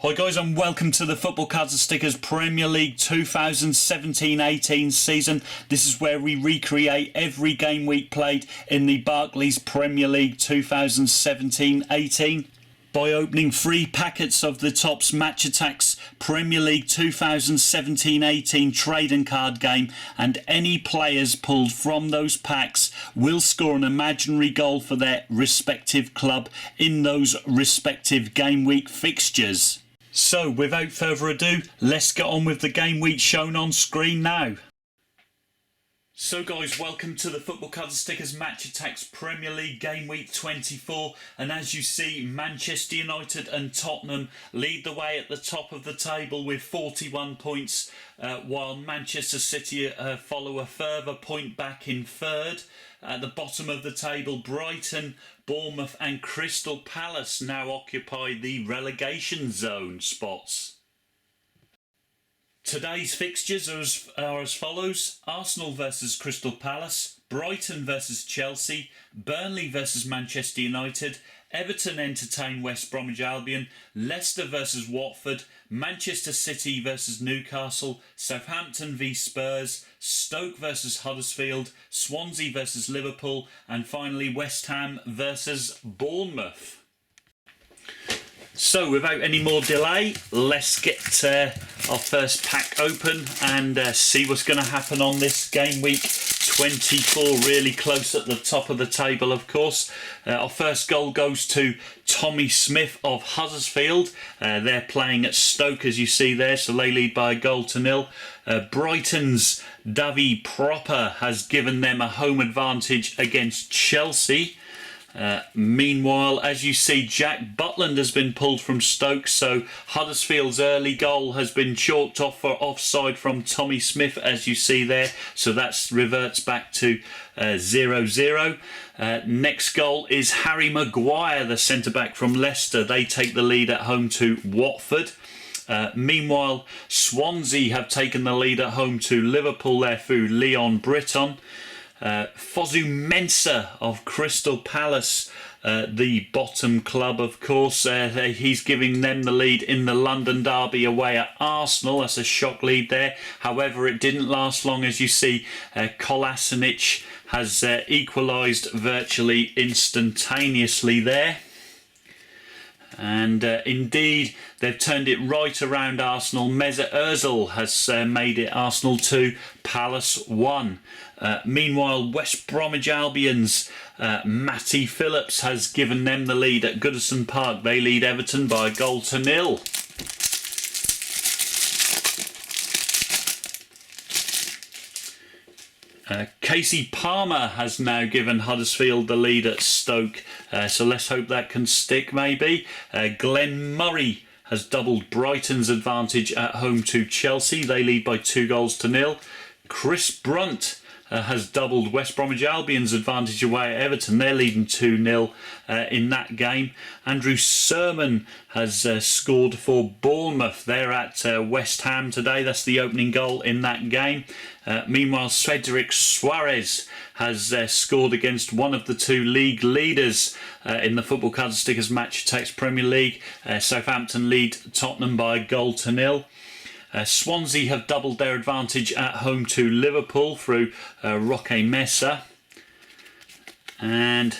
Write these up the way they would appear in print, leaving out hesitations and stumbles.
Hi guys, and welcome to the Football Cards and Stickers Premier League 2017-18 season. This is where we recreate every game week played in the Barclays Premier League 2017-18 by opening 3 packets of the Topps Attax Premier League 2017-18 trading card game, and any players pulled from those packs will score an imaginary goal for their respective club in those respective game week fixtures. So, without further ado, let's get on with the game week shown on screen now. So guys, welcome to the Football Cards and Stickers Attax Premier League Game Week 24, and as you see, Manchester United and Tottenham lead the way at the top of the table with 41 points, while Manchester City follow a further point back in third. At the bottom of the table, Brighton, Bournemouth and Crystal Palace now occupy the relegation zone spots. Today's fixtures are as follows: Arsenal versus Crystal Palace, Brighton versus Chelsea, Burnley versus Manchester United, Everton entertain West Bromwich Albion, Leicester versus Watford, Manchester City versus Newcastle, Southampton v Spurs, Stoke versus Huddersfield, Swansea versus Liverpool, and finally West Ham versus Bournemouth. So without any more delay, let's get our first pack open and see what's going to happen on this game week 24, really close at the top of the table, of course. Our first goal goes to Tommy Smith of Huddersfield. They're playing at Stoke, as you see there, so they lead by 1-0. Brighton's Davy Proper has given them a home advantage against Chelsea. Meanwhile, as you see, Jack Butland has been pulled from Stoke, so Huddersfield's early goal has been chalked off for offside from Tommy Smith, as you see there, so that reverts back to 0-0. Next goal is Harry Maguire, the centre-back from Leicester. They take the lead at home to Watford. Meanwhile, Swansea have taken the lead at home to Liverpool there through Leon Britton. Fosu Mensah of Crystal Palace, the bottom club, of course, he's giving them the lead in the London derby away at Arsenal. That's a shock lead there. However, it didn't last long, as you see. Kolasinac has equalised virtually instantaneously there. And indeed, they've turned it right around Arsenal. Mesut Ozil has made it Arsenal 2, Palace 1. Meanwhile, West Bromwich Albion's Matty Phillips has given them the lead at Goodison Park. They lead Everton by 1-0. Casey Palmer has now given Huddersfield the lead at Stoke, so let's hope that can stick maybe. Glenn Murray has doubled Brighton's advantage at home to Chelsea. They lead by 2-0. Chris Brunt has doubled West Bromwich Albion's advantage away at Everton. They're leading 2-0 in that game. Andrew Sermon has scored for Bournemouth. They're at West Ham today. That's the opening goal in that game. Meanwhile, Cedric Suarez has scored against one of the two league leaders in the Football Cards and Stickers Attax Premier League. Southampton lead Tottenham by 1-0. Swansea have doubled their advantage at home to Liverpool through Roque Mesa. And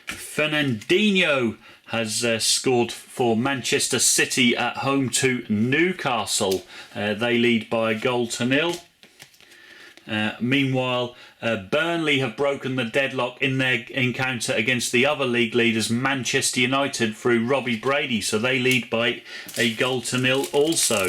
Fernandinho has scored for Manchester City at home to Newcastle. They lead by 1-0. Meanwhile, Burnley have broken the deadlock in their encounter against the other league leaders, Manchester United, through Robbie Brady. So they lead by 1-0 also.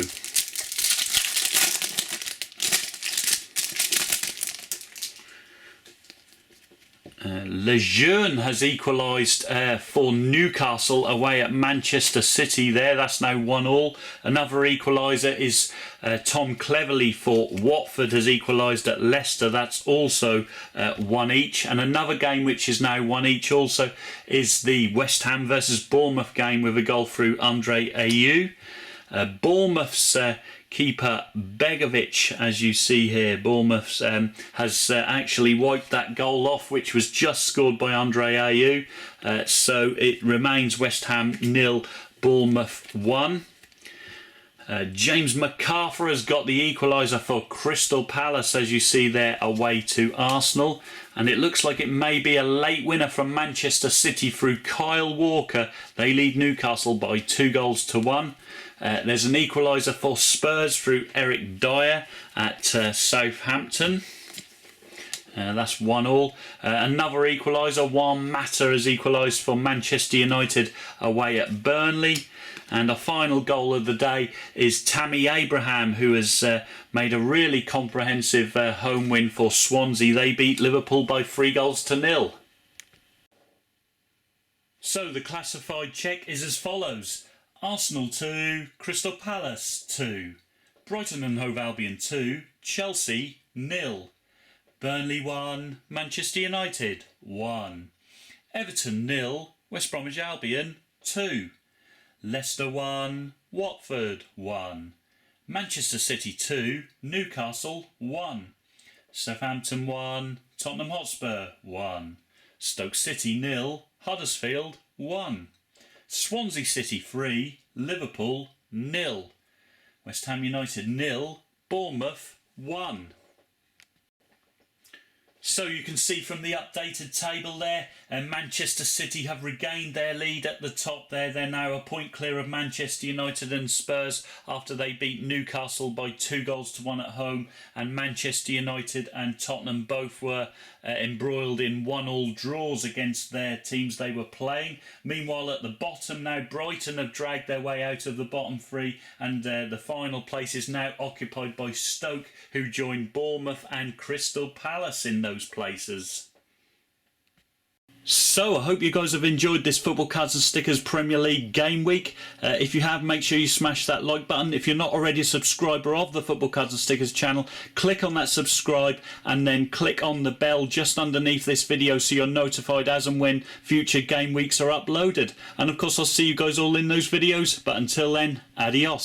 Lejeune has equalised for Newcastle away at Manchester City there. That's now 1-1. Another equaliser is Tom Cleverley for Watford has equalised at Leicester. That's also 1 each. And another game which is now 1 each also is the West Ham versus Bournemouth game with a goal through Andre Ayew. Bournemouth's keeper Begovic, as you see here, Bournemouth has actually wiped that goal off, which was just scored by Andre Ayew. So it remains West Ham 0, Bournemouth 1. James MacArthur has got the equaliser for Crystal Palace, as you see there, away to Arsenal. And it looks like it may be a late winner from Manchester City through Kyle Walker. They lead Newcastle by 2-1. There's an equaliser for Spurs through Eric Dyer at Southampton. That's 1-1. Another equaliser, Juan Mata has equalised for Manchester United away at Burnley. And our final goal of the day is Tammy Abraham, who has made a really comprehensive home win for Swansea. They beat Liverpool by 3-0. So the classified check is as follows. Arsenal 2, Crystal Palace 2, Brighton and Hove Albion 2, Chelsea 0, Burnley 1, Manchester United 1, Everton 0, West Bromwich Albion 2, Leicester 1, Watford 1, Manchester City 2, Newcastle 1, Southampton 1, Tottenham Hotspur 1, Stoke City 0, Huddersfield 1, Swansea City 3, Liverpool 0, West Ham United 0, Bournemouth 1. So you can see from the updated table there, Manchester City have regained their lead at the top there. They're now a point clear of Manchester United and Spurs after they beat Newcastle by 2-1 at home. And Manchester United and Tottenham both were embroiled in 1-1 draws against their teams they were playing. Meanwhile, at the bottom now, Brighton have dragged their way out of the bottom three, and the final place is now occupied by Stoke, who joined Bournemouth and Crystal Palace in those places. So I hope you guys have enjoyed this Football Cards and Stickers Premier League game week. If you have, make sure you smash that like button. If you're not already a subscriber of the Football Cards and Stickers channel, click on that subscribe and then click on the bell just underneath this video so you're notified as and when future game weeks are uploaded. And of course I'll see you guys all in those videos, but until then, adios.